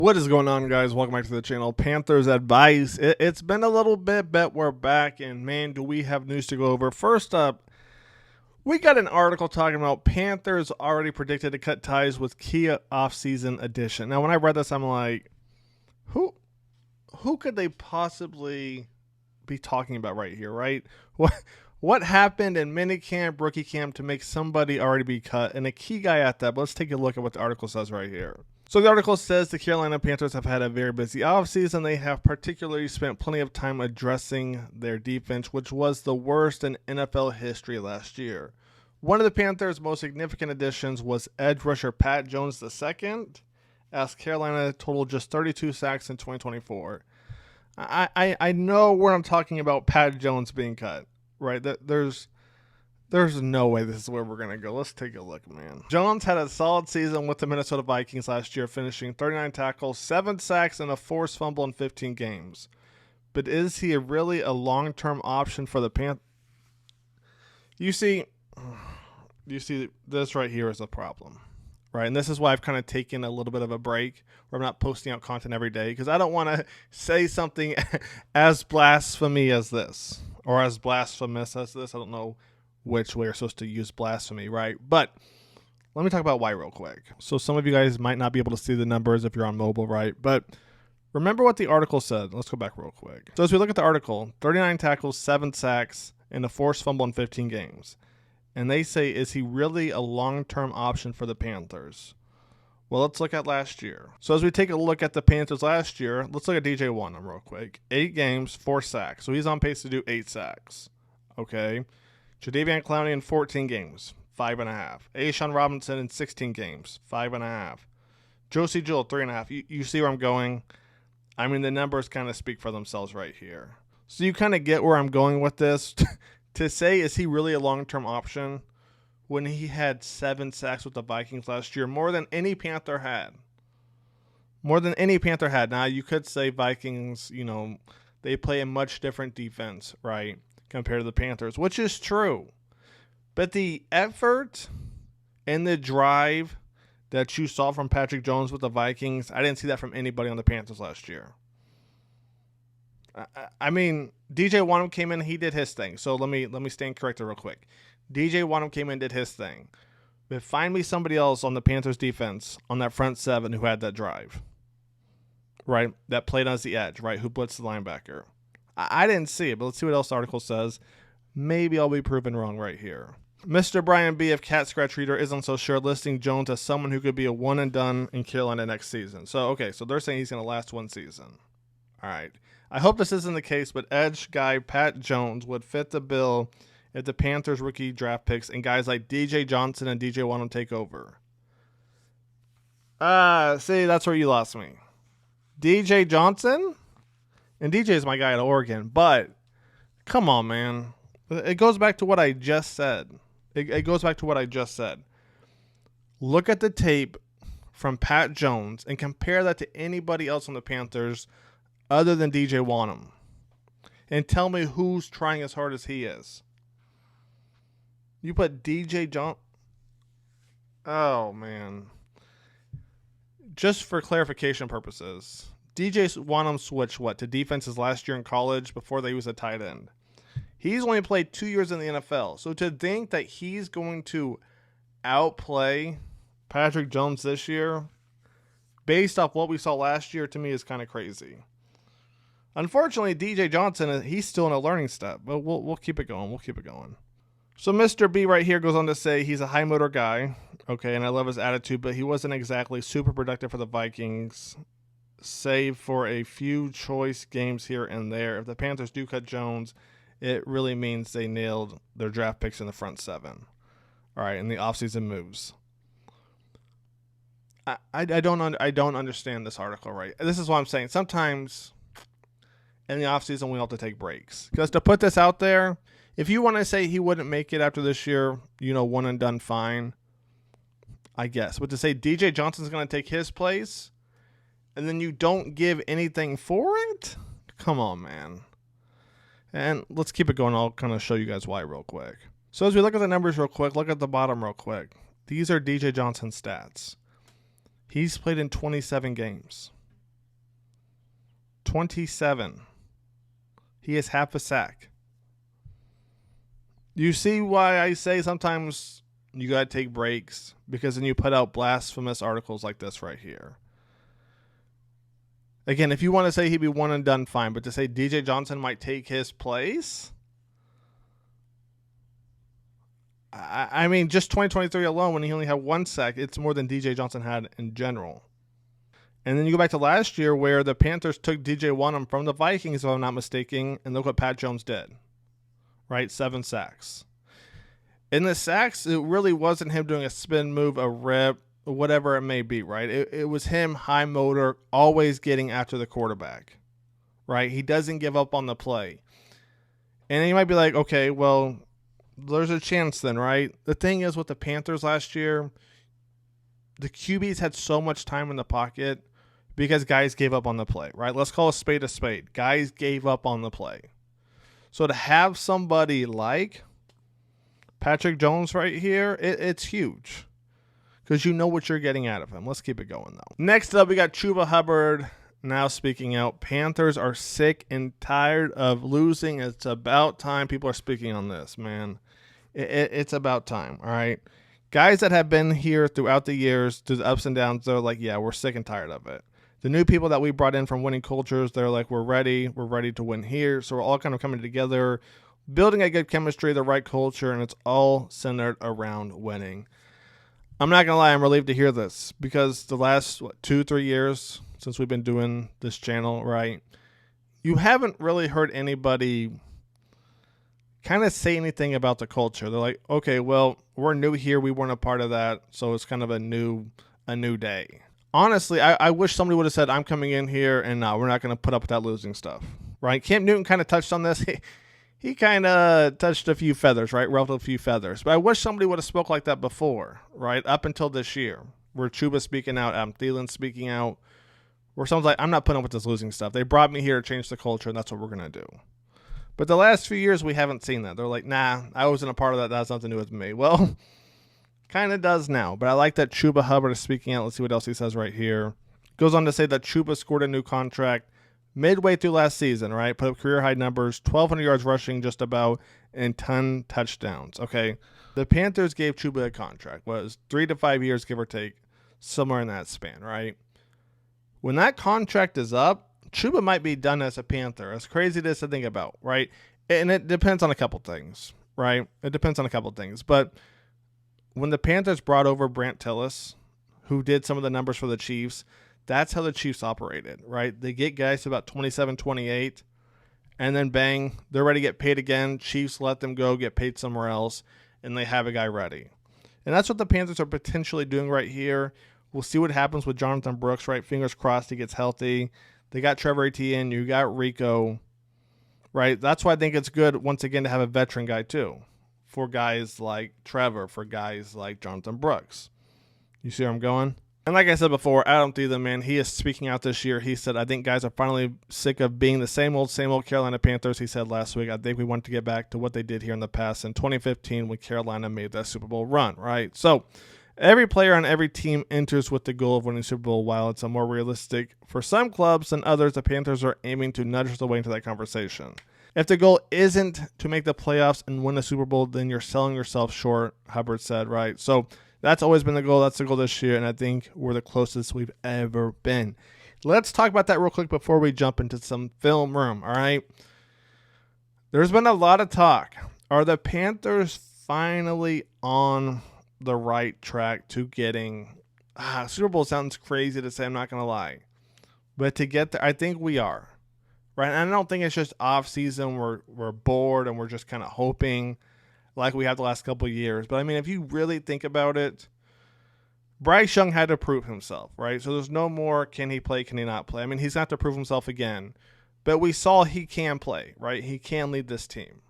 What is going on, guys? Welcome back to the channel. Panthers advice. It's been a little bit, but we're back, and man, do we have news to go over. First up, we got an article talking about Panthers already predicted to cut ties with key offseason addition. Now, when I read this, I'm like, who could they possibly be talking about right here, right? What happened in minicamp, rookie camp to make somebody already be cut, and a key guy at that? But let's take a look at what the article says right here. So the article says the Carolina Panthers have had a very busy offseason. They have particularly spent plenty of time addressing their defense, which was the worst in NFL history last year. One of the Panthers' most significant additions was edge rusher Pat Jones II, as Carolina totaled just 32 sacks in 2024. I know when I'm talking about Pat Jones being cut, right? There's no way this is where we're going to go. Let's take a look, man. Jones had a solid season with the Minnesota Vikings last year, finishing 39 tackles, 7 sacks, and a forced fumble in 15 games. But is he really a long-term option for the Panthers? You see, this right here is a problem, right? And this is why I've kind of taken a little bit of a break where I'm not posting out content every day, because I don't want to say something as blasphemy as this, or as blasphemous as this. I don't know which way you're supposed to use blasphemy, right? But let me talk about why real quick. So some of you guys might not be able to see the numbers if you're on mobile, right? But remember what the article said. Let's go back real quick. So as we look at the article, 39 tackles, 7 sacks, and a forced fumble in 15 games. And they say, is he really a long-term option for the Panthers? Well, let's look at last year. So as we take a look at the Panthers last year, let's look at DJ Wonnum real quick. 8 games, 4 sacks. So he's on pace to do 8 sacks. Okay. Jadeveon Clowney in 14 games, 5.5. A'Shawn Robinson in 16 games, 5.5. Josie Jewell, 3.5. You see where I'm going? I mean, the numbers kind of speak for themselves right here. So you kind of get where I'm going with this. To say, is he really a long-term option when he had 7 sacks with the Vikings last year, more than any Panther had? More than any Panther had. Now, you could say Vikings, they play a much different defense, right, compared to the Panthers, which is true. But the effort and the drive that you saw from Patrick Jones with the Vikings, I didn't see that from anybody on the Panthers last year. I mean, DJ Wonnum came in, he did his thing. So let me stand corrected real quick. DJ Wonnum came in, did his thing. But find me somebody else on the Panthers defense on that front 7 who had that drive, right? That played as the edge, right? Who blitzed the linebacker. I didn't see it, but let's see what else the article says. Maybe I'll be proven wrong right here. Mr. Brian B. of Cat Scratch Reader isn't so sure, listing Jones as someone who could be a one and done in Carolina next season. So they're saying he's going to last 1 season. All right. I hope this isn't the case, but edge guy Pat Jones would fit the bill if the Panthers rookie draft picks and guys like DJ Johnson and DJ Wonnum take over. See, that's where you lost me. DJ Johnson? And DJ is my guy at Oregon, but come on, man. It goes back to what I just said. It goes back to what I just said. Look at the tape from Pat Jones and compare that to anybody else on the Panthers other than DJ Wonnum. And tell me who's trying as hard as he is. You put DJ Johnson. Oh, man. Just for clarification purposes, DJ Wonnum switched to defenses last year in college before they was a tight end. He's only played 2 years in the NFL. So to think that he's going to outplay Patrick Jones this year, based off what we saw last year, to me is kind of crazy. Unfortunately, DJ Johnson, he's still in a learning step, but we'll keep it going. We'll keep it going. So Mr. B right here goes on to say he's a high motor guy, okay, and I love his attitude, but he wasn't exactly super productive for the Vikings, save for a few choice games here and there. If the Panthers do cut Jones, it really means they nailed their draft picks in the front 7. All right, and the offseason moves. I don't understand this article, right? This is what I'm saying. Sometimes in the offseason we have to take breaks. Because to put this out there, if you want to say he wouldn't make it after this year, one and done, fine, I guess. But to say DJ Johnson's going to take his place and then you don't give anything for it? Come on, man. And let's keep it going. I'll kind of show you guys why real quick. So as we look at the numbers real quick, look at the bottom real quick. These are DJ Johnson's stats. He's played in 27 games. 27. He has half a sack. You see why I say sometimes you got to take breaks, because then you put out blasphemous articles like this right here. Again, if you want to say he'd be one and done, fine. But to say DJ Johnson might take his place, I mean, just 2023 alone, when he only had one sack, it's more than DJ Johnson had in general. And then you go back to last year where the Panthers took DJ Wonnum from the Vikings, if I'm not mistaken, and look what Pat Jones did. Right? 7 sacks. In the sacks, it really wasn't him doing a spin move, a rip, whatever it may be, right? It was him, high motor, always getting after the quarterback, right? He doesn't give up on the play. And you might be like, okay, well, there's a chance then, right? The thing is with the Panthers last year, the QBs had so much time in the pocket because guys gave up on the play, right? Let's call a spade a spade. Guys gave up on the play. So to have somebody like Patrick Jones right here, it's huge, because you know what you're getting out of him. Let's keep it going, though. Next up, we got Chubba Hubbard now speaking out. Panthers are sick and tired of losing. It's about time. People are speaking on this, man. It's about time, all right? Guys that have been here throughout the years, through the ups and downs, they're like, yeah, we're sick and tired of it. The new people that we brought in from winning cultures, they're like, we're ready to win here. So we're all kind of coming together, building a good chemistry, the right culture, and it's all centered around winning. I'm not going to lie, I'm relieved to hear this, because the last 2-3 years since we've been doing this channel, right, you haven't really heard anybody kind of say anything about the culture. They're like, okay, well, we're new here, we weren't a part of that, so it's kind of a new day. Honestly, I wish somebody would have said, I'm coming in here, and no, we're not going to put up with that losing stuff, right? Cam Newton kind of touched on this. He kind of touched a few feathers, right? Ruffled a few feathers. But I wish somebody would have spoke like that before, right? Up until this year, where Chuba speaking out, Adam Thielen speaking out, where someone's like, I'm not putting up with this losing stuff. They brought me here to change the culture, and that's what we're going to do. But the last few years, we haven't seen that. They're like, nah, I wasn't a part of that. That has nothing to do with me. Well, kind of does now. But I like that Chubba Hubbard is speaking out. Let's see what else he says right here. Goes on to say that Chuba scored a new contract midway through last season, right? Put up career-high numbers, 1,200 yards rushing just about, and 10 touchdowns, okay? The Panthers gave Chuba a contract. Was 3 to 5 years, give or take, somewhere in that span, right? When that contract is up, Chuba might be done as a Panther. As crazy as it is to think about, right? And it depends on a couple things, right? It depends on a couple things. But when the Panthers brought over Brant Tillis, who did some of the numbers for the Chiefs, that's how the Chiefs operated, right? They get guys to about 27, 28, and then bang, they're ready to get paid again. Chiefs let them go, get paid somewhere else, and they have a guy ready. And that's what the Panthers are potentially doing right here. We'll see what happens with Jonathan Brooks, right? Fingers crossed he gets healthy. They got Trevor Etienne, you got Rico, right? That's why I think it's good, once again, to have a veteran guy too, for guys like Trevor, for guys like Jonathan Brooks. You see where I'm going? And like I said before, Adam Thielen, man, he is speaking out this year. He said, I think guys are finally sick of being the same old Carolina Panthers. He said last week, I think we want to get back to what they did here in the past in 2015 when Carolina made that Super Bowl run, right? So every player on every team enters with the goal of winning Super Bowl. While it's a more realistic for some clubs than others, the Panthers are aiming to nudge the way into that conversation. If the goal isn't to make the playoffs and win a Super Bowl, then you're selling yourself short, Hubbard said, right? So that's always been the goal. That's the goal this year, and I think we're the closest we've ever been. Let's talk about that real quick before we jump into some film room, all right? There's been a lot of talk. Are the Panthers finally on the right track to getting Super Bowl? Sounds crazy to say, I'm not going to lie. But to get there, I think we are. Right? And I don't think it's just off season. We're bored and we're just kind of hoping like we have the last couple of years. But I mean, if you really think about it, Bryce Young had to prove himself, right? So there's no more can he play, can he not play. I mean, he's got to prove himself again. But we saw he can play, right? He can lead this team.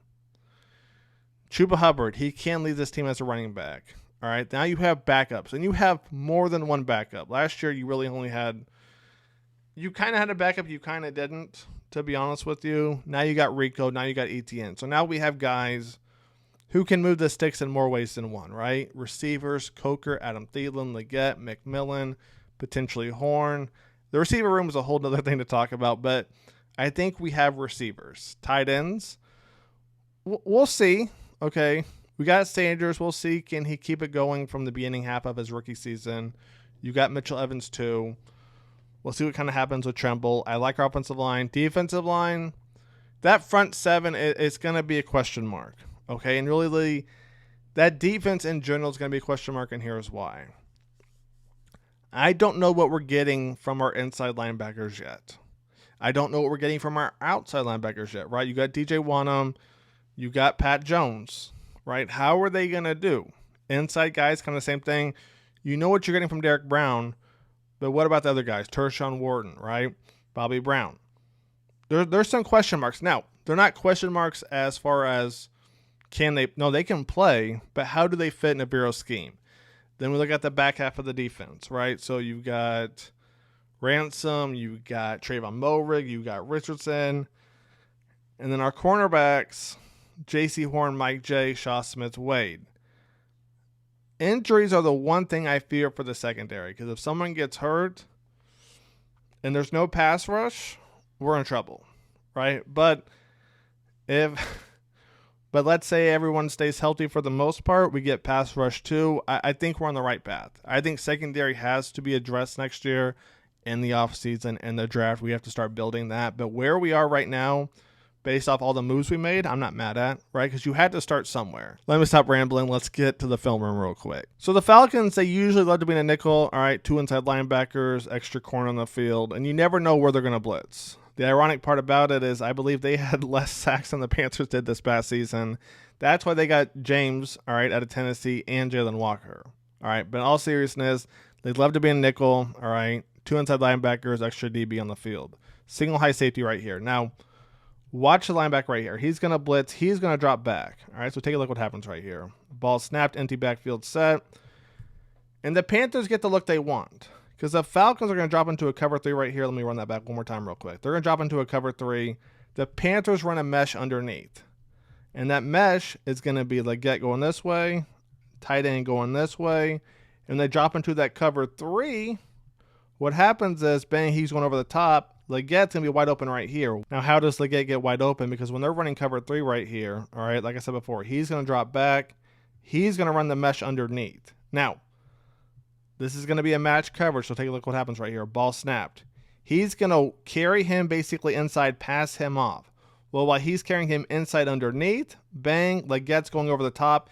Chubba Hubbard, he can lead this team as a running back. All right, now you have backups, and you have more than one backup. Last year, you really only had, you kind of had a backup, you kind of didn't, to be honest with you. Now you got Rico, now you got Etienne. So now we have guys who can move the sticks in more ways than one, right? Receivers, Coker, Adam Thielen, Leggett, McMillan, potentially Horn. The receiver room is a whole other thing to talk about, but I think we have receivers. Tight ends, we'll see. Okay, we got Sanders. We'll see. Can he keep it going from the beginning half of his rookie season? You got Mitchell Evans too. We'll see what kind of happens with Tremble. I like our offensive line. Defensive line, that front seven is going to be a question mark. Okay, and really, that defense in general is going to be a question mark, and here's why. I don't know what we're getting from our inside linebackers yet. I don't know what we're getting from our outside linebackers yet, right? You got DJ Wanham. You got Pat Jones, right? How are they going to do? Inside guys, kind of the same thing. You know what you're getting from Derek Brown, but what about the other guys? Tershawn Wharton, right? Bobby Brown. There's some question marks. Now, they're not question marks as far as they can play, but how do they fit in a Bureau scheme? Then we look at the back half of the defense, right? So you've got Ransom, you've got Trayvon Moehrig, you've got Richardson, and then our cornerbacks, J.C. Horn, Mike J., Shaw Smith, Wade. Injuries are the one thing I fear for the secondary, because if someone gets hurt and there's no pass rush, we're in trouble, right? But let's say everyone stays healthy for the most part, we get pass rush too. I think we're on the right path. I think secondary has to be addressed next year in the offseason and the draft. We have to start building that. But where we are right now, based off all the moves we made, I'm not mad at, right? Because you had to start somewhere. Let me stop rambling. Let's get to the film room real quick. So the Falcons, they usually love to be in a nickel. All right, 2 inside linebackers, extra corner on the field, and you never know where they're going to blitz. The ironic part about it is I believe they had less sacks than the Panthers did this past season. That's why they got James, all right, out of Tennessee, and Jalen Walker. All right, but in all seriousness, they'd love to be in nickel, all right, 2 inside linebackers, extra DB on the field. Single high safety right here. Now, watch the linebacker right here. He's going to blitz. He's going to drop back. All right, so take a look what happens right here. Ball snapped, empty backfield set. And the Panthers get the look they want, because the Falcons are going to drop into a cover 3 right here. Let me run that back one more time real quick. They're going to drop into a cover 3. The Panthers run a mesh underneath. And that mesh is going to be Leggett going this way, tight end going this way. And they drop into that cover 3. What happens is, bang, he's going over the top. Leggett's going to be wide open right here. Now, how does Leggett get wide open? Because when they're running cover 3 right here, all right, like I said before, he's going to drop back. He's going to run the mesh underneath. Now, this is going to be a match coverage, so take a look what happens right here. Ball snapped. He's going to carry him basically inside, pass him off. Well, while he's carrying him inside underneath, bang, Leggett's going over the top.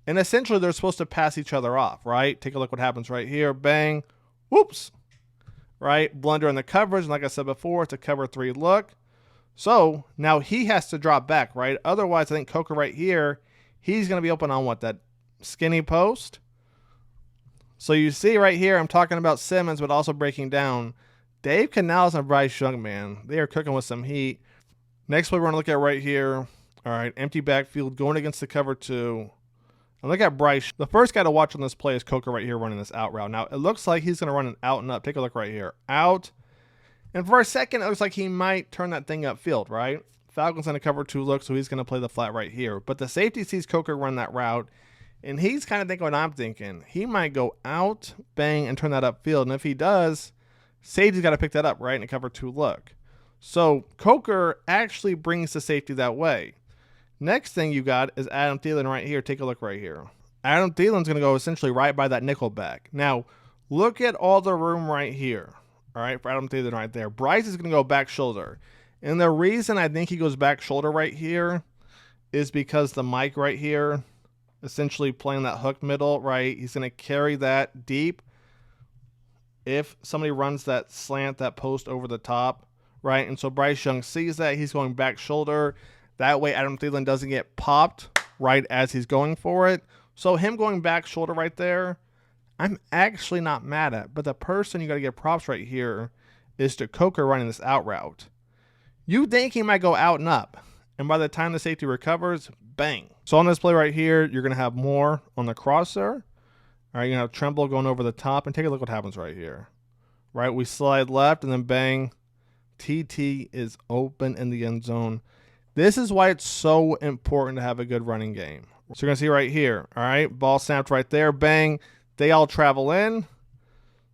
And essentially, they're supposed to pass each other off, right? Take a look what happens right here. Bang. Whoops. Right? Blunder in the coverage. And like I said before, it's a cover 3 look. So now he has to drop back, right? Otherwise, I think Coker right here, he's going to be open on what? That skinny post. So you see right here, I'm talking about Simmons, but also breaking down. Dave Canales and Bryce Young, man, they are cooking with some heat. Next play we're going to look at right here. All right, empty backfield going against the cover 2. And look at Bryce. The first guy to watch on this play is Coker right here running this out route. Now, it looks like he's going to run an out and up. Take a look right here. Out. And for a second, it looks like he might turn that thing upfield, right? Falcons going to cover 2 look, so he's going to play the flat right here. But the safety sees Coker run that route, and he's kind of thinking what I'm thinking. He might go out, bang, and turn that upfield. And if he does, safety's got to pick that up, right, and a cover 2 look. So Coker actually brings the safety that way. Next thing you got is Adam Thielen right here. Take a look right here. Adam Thielen's going to go essentially right by that nickel back. Now, look at all the room right here. All right, for Adam Thielen right there. Bryce is going to go back shoulder. And the reason I think he goes back shoulder right here is because the Mike right here, essentially playing that hook middle, right? He's going to carry that deep. If somebody runs that slant, that post over the top, right? And so Bryce Young sees that. He's going back shoulder. That way Adam Thielen doesn't get popped right as he's going for it. So him going back shoulder right there, I'm actually not mad at. But the person you got to get props right here is to Coker running this out route. You think he might go out and up. And by the time the safety recovers, bang. So on this play right here, you're going to have Moore on the crosser. All right, you're going to have Tremble going over the top. And take a look what happens right here. Right, we slide left and then bang. TT is open in the end zone. This is why it's so important to have a good running game. So you're going to see right here, all right, ball snapped right there, bang. They all travel in.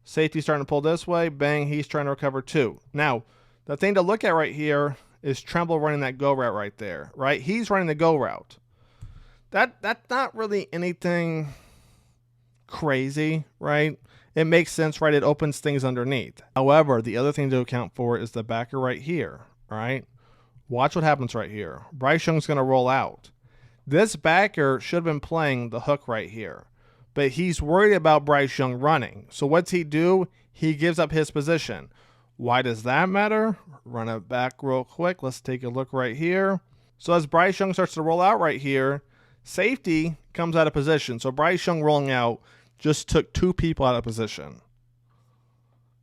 Safety starting to pull this way. Bang, he's trying to recover too. Now, the thing to look at right here is Tremble running that go route right there, right? He's running the go route. That's not really anything crazy, right? It makes sense, right? It opens things underneath. However, the other thing to account for is the backer right here, all right? Watch what happens right here. Bryce Young's going to roll out. This backer should have been playing the hook right here, but he's worried about Bryce Young running. So what's he do? He gives up his position. Why does that matter? Run it back real quick. Let's take a look right here. So as Bryce Young starts to roll out right here, safety comes out of position. So Bryce Young rolling out just took 2 people out of position.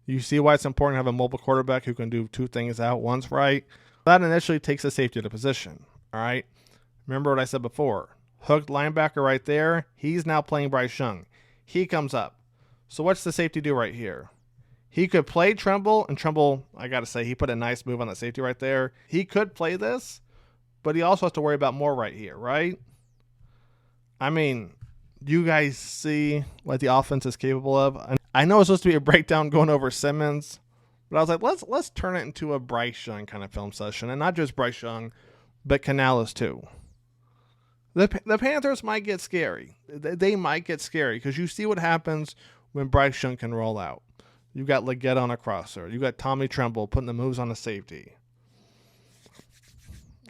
You see why it's important to have a mobile quarterback who can do 2 things out once, right? That initially takes the safety out of position, all right? Remember what I said before. Hooked linebacker right there. He's now playing Bryce Young. He comes up. So what's the safety do right here? He could play Tremble, and Tremble, I got to say, he put a nice move on that safety right there. He could play this, but he also has to worry about more right here, right? I mean, you guys see what the offense is capable of. I know it's supposed to be a breakdown going over Simmons, but I was like, let's turn it into a Bryce Young kind of film session, and not just Bryce Young, but Canales too. The Panthers might get scary. They might get scary because you see what happens when Bryce Young can roll out. You got Leggett on a crosser. You got Tommy Tremble putting the moves on the safety.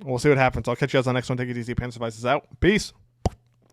We'll see what happens. I'll catch you guys on the next one. Take it easy. Panthers Vices out. Peace.